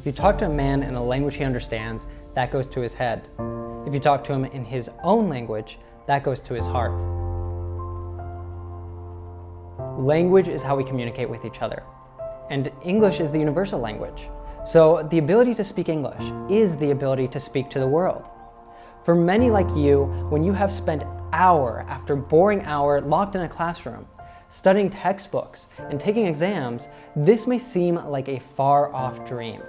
If you talk to a man in a language he understands, that goes to his head. If you talk to him in his own language, that goes to his heart. Language is how we communicate with each other. And English is the universal language. So the ability to speak English is the ability to speak to the world. For many like you, when you have spent hour after boring hour locked in a classroom, studying textbooks and taking exams, this may seem like a far-off dream.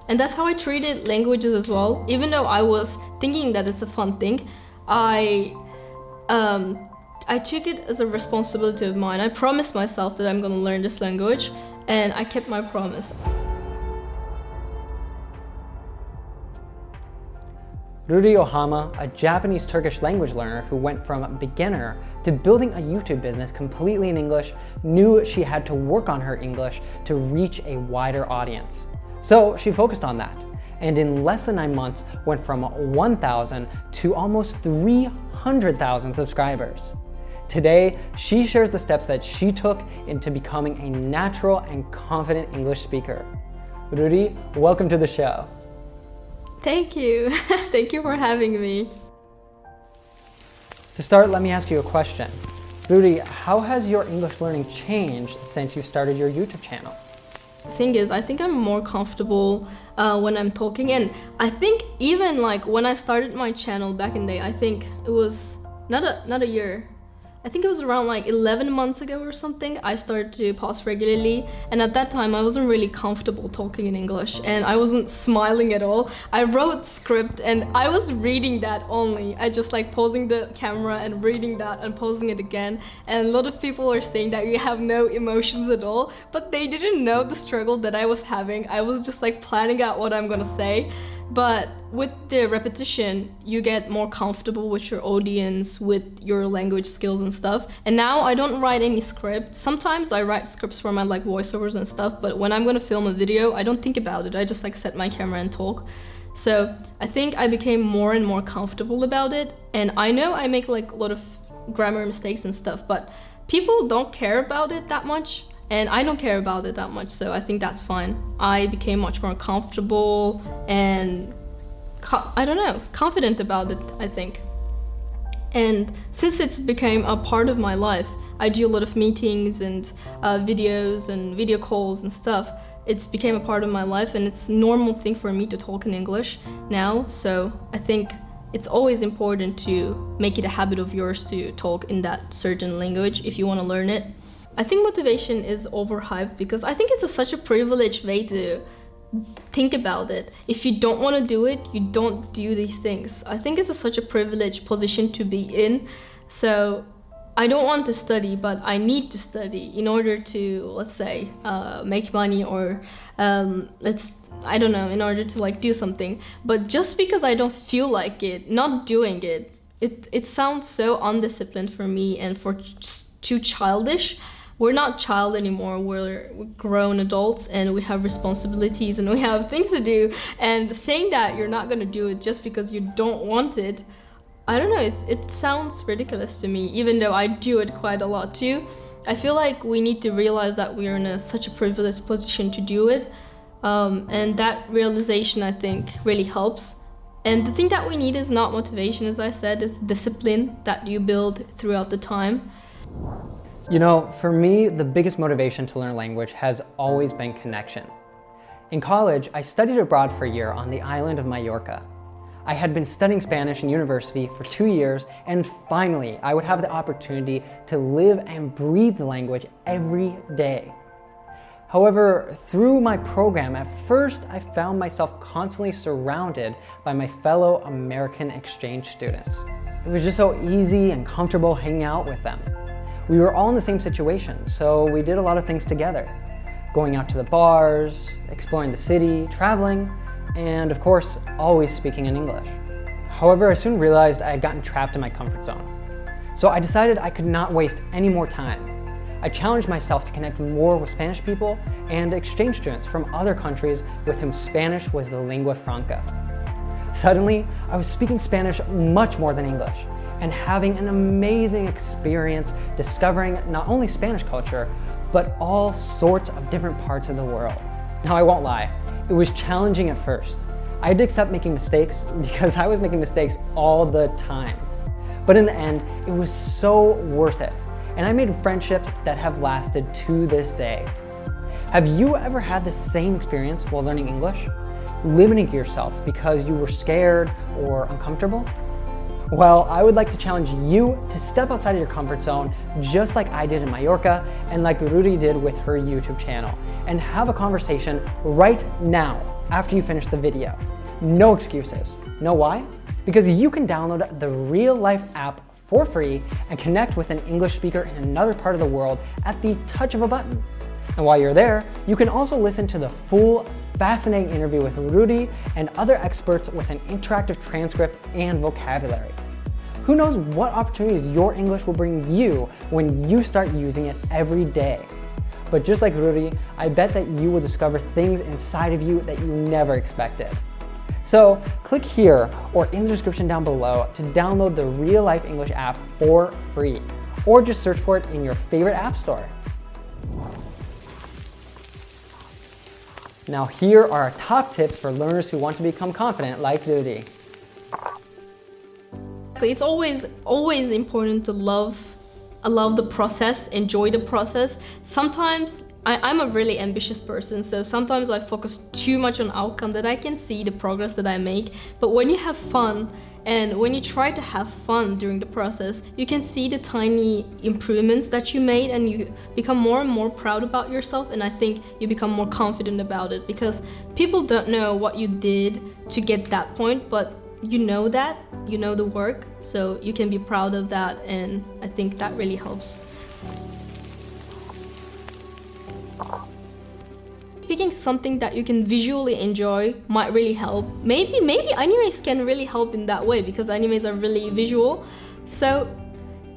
And that's how I treated languages as well. Even though I was thinking that it's a fun thing, I took it as a responsibility of mine. I promised myself that I'm going to learn this language, and I kept my promise. Ruri Ohama, a Japanese-Turkish language learner who went from beginner to building a YouTube business completely in English, knew she had to work on her English to reach a wider audience. So she focused on that, and in less than 9 months went from 1,000 to almost 300,000 subscribers. Today, she shares the steps that she took into becoming a natural and confident English speaker. Ruri, welcome to the show. Thank you. Thank you for having me. To start, let me ask you a question. Ruri, how has your English learning changed since you started your YouTube channel? The thing is, I think I'm more comfortable when I'm talking, and I think even like when I started my channel back in the day, I think it was not a year. I think it was around like 11 months ago or something, I started to post regularly, and at that time I wasn't really comfortable talking in English and I wasn't smiling at all. I wrote script and I was reading that only. I just like pausing the camera and reading that and pausing it again, and a lot of people are saying that you have no emotions at all, but they didn't know the struggle that I was having. I was just like planning out what I'm gonna say. But with the repetition, you get more comfortable with your audience, with your language skills and stuff. And now I don't write any script. Sometimes I write scripts for my like voiceovers and stuff, but when I'm gonna film a video, I don't think about it. I just like set my camera and talk. So I think I became more and more comfortable about it. And I know I make like a lot of grammar mistakes and stuff, but people don't care about it that much. And I don't care about it that much, so I think that's fine. I became much more comfortable and, confident about it, I think. And since it's became a part of my life, I do a lot of meetings and videos and video calls and stuff. It's became a part of my life, and it's a normal thing for me to talk in English now. So I think it's always important to make it a habit of yours to talk in that certain language if you want to learn it. I think motivation is overhyped because I think it's such a privileged way to think about it. If you don't want to do it, you don't do these things. I think it's such a privileged position to be in. So I don't want to study, but I need to study in order to, let's say, make money or I don't know, in order to like do something. But just because I don't feel like it, not doing it, it sounds so undisciplined for me and for too childish. We're not child anymore, we're grown adults and we have responsibilities and we have things to do. And saying that you're not gonna do it just because you don't want it, I don't know, it sounds ridiculous to me, even though I do it quite a lot too. I feel like we need to realize that we're in such a privileged position to do it. And that realization, I think, really helps. And the thing that we need is not motivation, as I said, it's discipline that you build throughout the time. You know, for me, the biggest motivation to learn language has always been connection. In college, I studied abroad for a year on the island of Mallorca. I had been studying Spanish in university for 2 years, and finally, I would have the opportunity to live and breathe the language every day. However, through my program, at first, I found myself constantly surrounded by my fellow American exchange students. It was just so easy and comfortable hanging out with them. We were all in the same situation, so we did a lot of things together. Going out to the bars, exploring the city, traveling, and of course, always speaking in English. However, I soon realized I had gotten trapped in my comfort zone. So I decided I could not waste any more time. I challenged myself to connect more with Spanish people and exchange students from other countries with whom Spanish was the lingua franca. Suddenly, I was speaking Spanish much more than English, and having an amazing experience discovering not only Spanish culture, but all sorts of different parts of the world. Now, I won't lie, it was challenging at first. I had to accept making mistakes because I was making mistakes all the time. But in the end, it was so worth it. And I made friendships that have lasted to this day. Have you ever had the same experience while learning English? Limiting yourself because you were scared or uncomfortable? Well, I would like to challenge you to step outside of your comfort zone, just like I did in Mallorca and like Ruri did with her YouTube channel, and have a conversation right now after you finish the video. No excuses. Know why? Because you can download the RealLife app for free and connect with an English speaker in another part of the world at the touch of a button. And while you're there, you can also listen to the full, fascinating interview with Ruri and other experts with an interactive transcript and vocabulary. Who knows what opportunities your English will bring you when you start using it every day. But just like Ruri, I bet that you will discover things inside of you that you never expected. So click here or in the description down below to download the RealLife English app for free, or just search for it in your favorite app store. Now here are our top tips for learners who want to become confident like Ruri. It's always important to love the process, enjoy the process. Sometimes I'm a really ambitious person, so sometimes I focus too much on outcome that I can see the progress that I make. But when you have fun and when you try to have fun during the process, you can see the tiny improvements that you made and you become more and more proud about yourself, and I think you become more confident about it because people don't know what you did to get that point, but you know the work, so you can be proud of that, and I think that really helps. Picking something that you can visually enjoy might really help. Maybe animes can really help in that way because animes are really visual. So,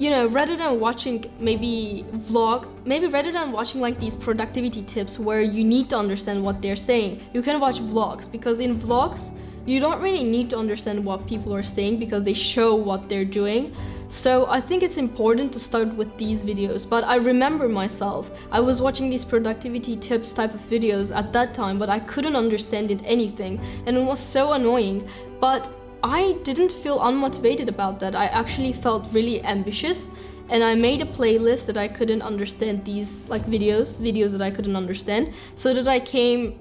rather than watching rather than watching like these productivity tips where you need to understand what they're saying, you can watch vlogs, because in vlogs, you don't really need to understand what people are saying because they show what they're doing. So I think it's important to start with these videos. But I remember myself, I was watching these productivity tips type of videos at that time, but I couldn't understand anything, and it was so annoying. But I didn't feel unmotivated about that. I actually felt really ambitious, and I made a playlist that I couldn't understand these like videos that I couldn't understand, so that I can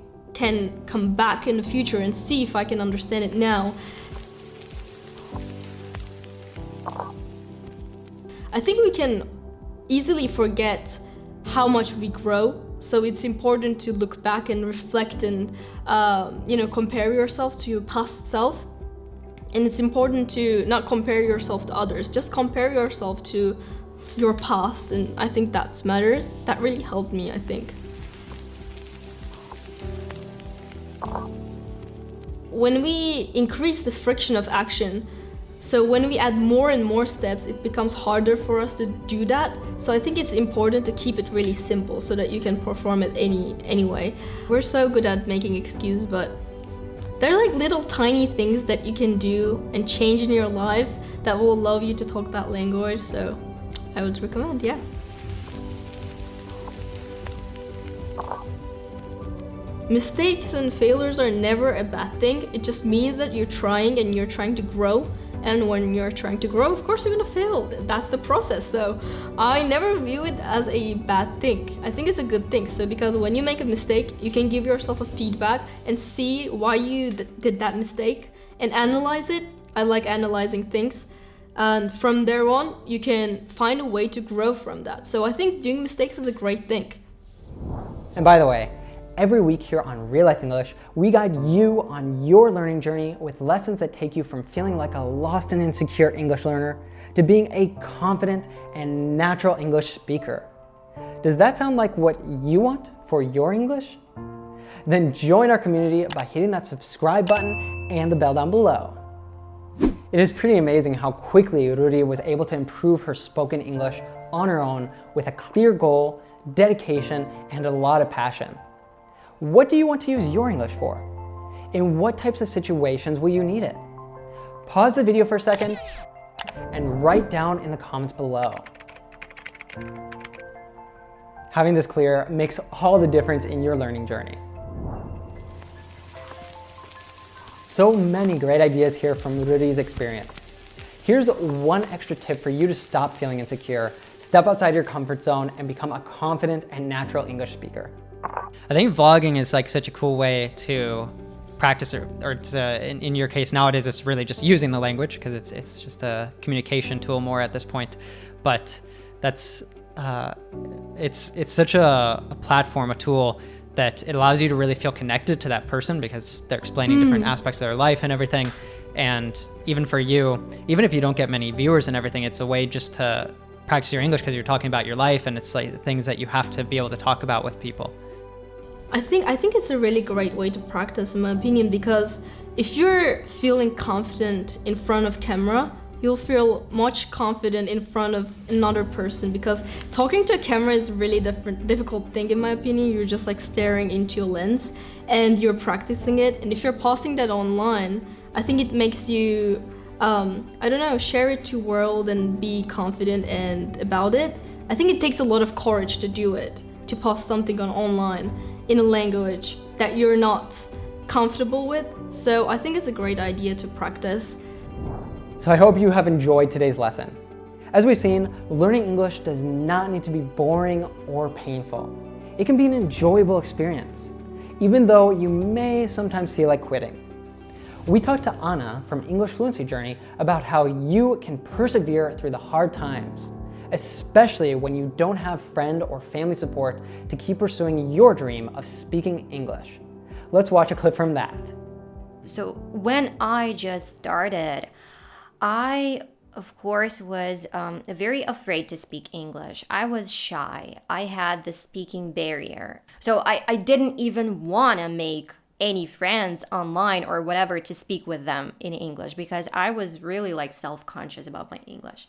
come back in the future and see if I can understand it now. I think we can easily forget how much we grow, so it's important to look back and reflect and compare yourself to your past self. And it's important to not compare yourself to others, just compare yourself to your past, and I think that matters. That really helped me, I think. When we increase the friction of action, so when we add more and more steps, it becomes harder for us to do that. So I think it's important to keep it really simple so that you can perform it anyway. We're so good at making excuses, but there are like little tiny things that you can do and change in your life that will allow you to talk that language. So I would recommend, yeah. Mistakes and failures are never a bad thing. It just means that you're trying and you're trying to grow. And when you're trying to grow, of course you're gonna fail. That's the process. So I never view it as a bad thing. I think it's a good thing. So because when you make a mistake, you can give yourself a feedback and see why you did that mistake and analyze it. I like analyzing things. And from there on, you can find a way to grow from that. So I think doing mistakes is a great thing. And by the way, every week here on RealLife English, we guide you on your learning journey with lessons that take you from feeling like a lost and insecure English learner to being a confident and natural English speaker. Does that sound like what you want for your English? Then join our community by hitting that subscribe button and the bell down below. It is pretty amazing how quickly Ruri was able to improve her spoken English on her own with a clear goal, dedication, and a lot of passion. What do you want to use your English for? In what types of situations will you need it? Pause the video for a second and write down in the comments below. Having this clear makes all the difference in your learning journey. So many great ideas here from Ruri's experience. Here's one extra tip for you to stop feeling insecure, step outside your comfort zone, and become a confident and natural English speaker. I think vlogging is like such a cool way to practice, or to, in your case nowadays, it's really just using the language because it's just a communication tool more at this point. But that's it's such a platform, a tool that it allows you to really feel connected to that person because they're explaining different aspects of their life and everything. And even for you, even if you don't get many viewers and everything, it's a way just to practice your English because you're talking about your life, and it's like things that you have to be able to talk about with people. I think it's a really great way to practice, in my opinion, because if you're feeling confident in front of camera, you'll feel much confident in front of another person, because talking to a camera is really difficult thing, in my opinion. You're just like staring into your lens and you're practicing it. And if you're posting that online, I think it makes you, I don't know, share it to world and be confident and about it. I think it takes a lot of courage to do it, to post something on online in a language that you're not comfortable with. So I think it's a great idea to practice. So I hope you have enjoyed today's lesson. As we've seen, learning English does not need to be boring or painful. It can be an enjoyable experience, even though you may sometimes feel like quitting. We talked to Anna from English Fluency Journey about how you can persevere through the hard times, especially when you don't have friend or family support to keep pursuing your dream of speaking English. Let's watch a clip from that. So when I just started, I, of course, was very afraid to speak English. I was shy. I had the speaking barrier. So I didn't even want to make any friends online or whatever to speak with them in English because I was really like self-conscious about my English.